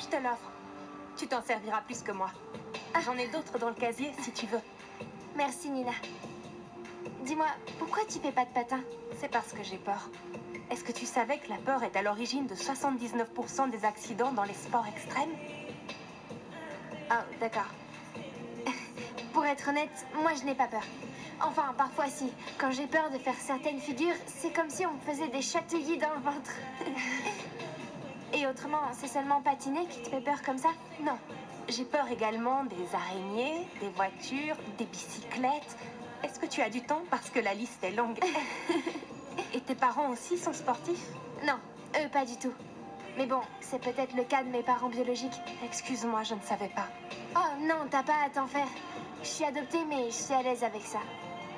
te l'offre. Tu t'en serviras plus que moi. J'en ai d'autres dans le casier, si tu veux. Merci, Nina. Dis-moi, pourquoi tu fais pas de patin? C'est parce que j'ai peur. Est-ce que tu savais que la peur est à l'origine de 79% des accidents dans les sports extrêmes? Ah, d'accord. Pour être honnête, moi je n'ai pas peur. Enfin, parfois si. Quand j'ai peur de faire certaines figures, c'est comme si on me faisait des chatouillis dans le ventre. Et autrement, c'est seulement patiner qui te fait peur comme ça? Non. J'ai peur également des araignées, des voitures, des bicyclettes. Est-ce que tu as du temps? Parce que la liste est longue. Et tes parents aussi sont sportifs? Non, eux pas du tout. Mais bon, c'est peut-être le cas de mes parents biologiques. Excuse-moi, je ne savais pas. Oh non, t'as pas à t'en faire. Je suis adoptée, mais je suis à l'aise avec ça.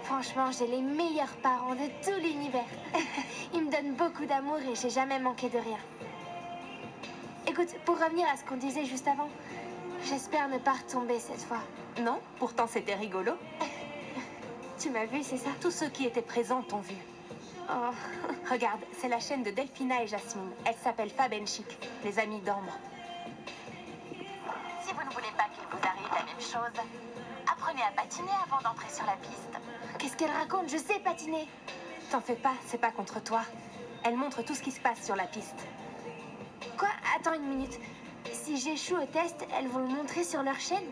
Franchement, j'ai les meilleurs parents de tout l'univers. Ils me donnent beaucoup d'amour et j'ai jamais manqué de rien. Écoute, pour revenir à ce qu'on disait juste avant, j'espère ne pas retomber cette fois. Non, pourtant c'était rigolo. Tu m'as vu, c'est ça? Tous ceux qui étaient présents t'ont vu. Oh. Regarde, c'est la chaîne de Delphina et Jasmine. Elle s'appelle Fab and Chic, les amis d'Ambre. Si vous ne voulez pas qu'il vous arrive la même chose, apprenez à patiner avant d'entrer sur la piste. Qu'est-ce qu'elle raconte? Je sais patiner. T'en fais pas, c'est pas contre toi. Elle montre tout ce qui se passe sur la piste. Quoi? Attends une minute. Si j'échoue au test, elles vont le montrer sur leur chaîne?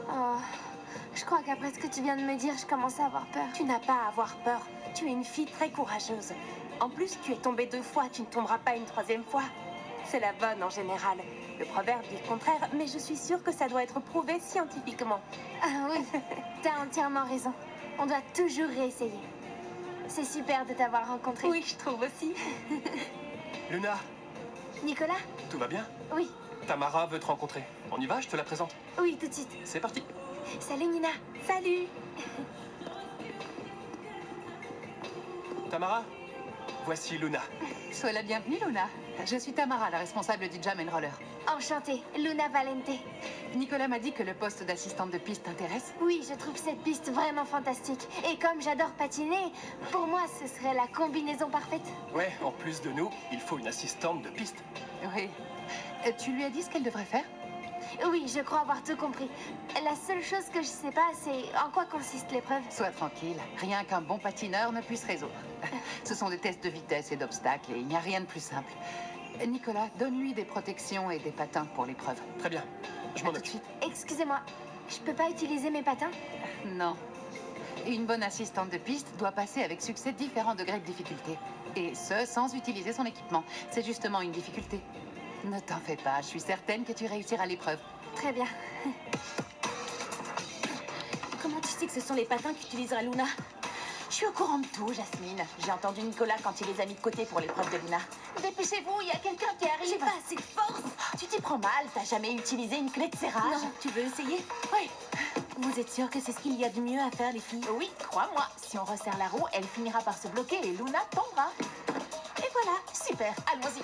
Oh, je crois qu'après ce que tu viens de me dire, je commence à avoir peur. Tu n'as pas à avoir peur. Tu es une fille très courageuse. En plus, tu es tombée 2 fois, tu ne tomberas pas une 3e fois. C'est la bonne en général. Le proverbe dit le contraire, mais je suis sûre que ça doit être prouvé scientifiquement. Ah oui, t'as entièrement raison. On doit toujours réessayer. C'est super de t'avoir rencontré. Oui, je trouve aussi. Luna, Nicolas? tout va bien? Oui, Tamara veut te rencontrer. On y va, je te la présente. oui, tout de suite. C'est parti. Salut Nina. Salut. Tamara, voici Luna. Sois la bienvenue, Luna. Je suis Tamara, la responsable du Jam and Roller. Enchantée, Luna Valente. Nicolas m'a dit que le poste d'assistante de piste t'intéresse. Oui, je trouve cette piste vraiment fantastique. Et comme j'adore patiner, pour moi, ce serait la combinaison parfaite. Ouais, en plus de nous, il faut une assistante de piste. Oui. Tu lui as dit ce qu'elle devrait faire? Oui, je crois avoir tout compris. La seule chose que je sais pas, c'est en quoi consiste l'épreuve. Sois tranquille. Rien qu'un bon patineur ne puisse résoudre. Ce sont des tests de vitesse et d'obstacles et il n'y a rien de plus simple. Nicolas, donne-lui des protections et des patins pour l'épreuve. Très bien, je m'en Tout de occupe. suite. Excusez-moi, je peux pas utiliser mes patins? Non. Une bonne assistante de piste doit passer avec succès différents degrés de difficulté. Et ce, sans utiliser son équipement. C'est justement une difficulté. Ne t'en fais pas, je suis certaine que tu réussiras l'épreuve. Très bien. Comment tu sais que ce sont les patins qu'utilisera Luna? Je suis au courant de tout, Jasmine. J'ai entendu Nicolas quand il les a mis de côté pour l'épreuve de Luna. Dépêchez-vous, il y a quelqu'un qui arrive. J'ai pas assez de force. Tu t'y prends mal, t'as jamais utilisé une clé de serrage? Non, tu veux essayer? Oui. Vous êtes sûre que c'est ce qu'il y a de mieux à faire, les filles? Oui, crois-moi, si on resserre la roue, elle finira par se bloquer et Luna tombera. Et voilà, super, allons-y.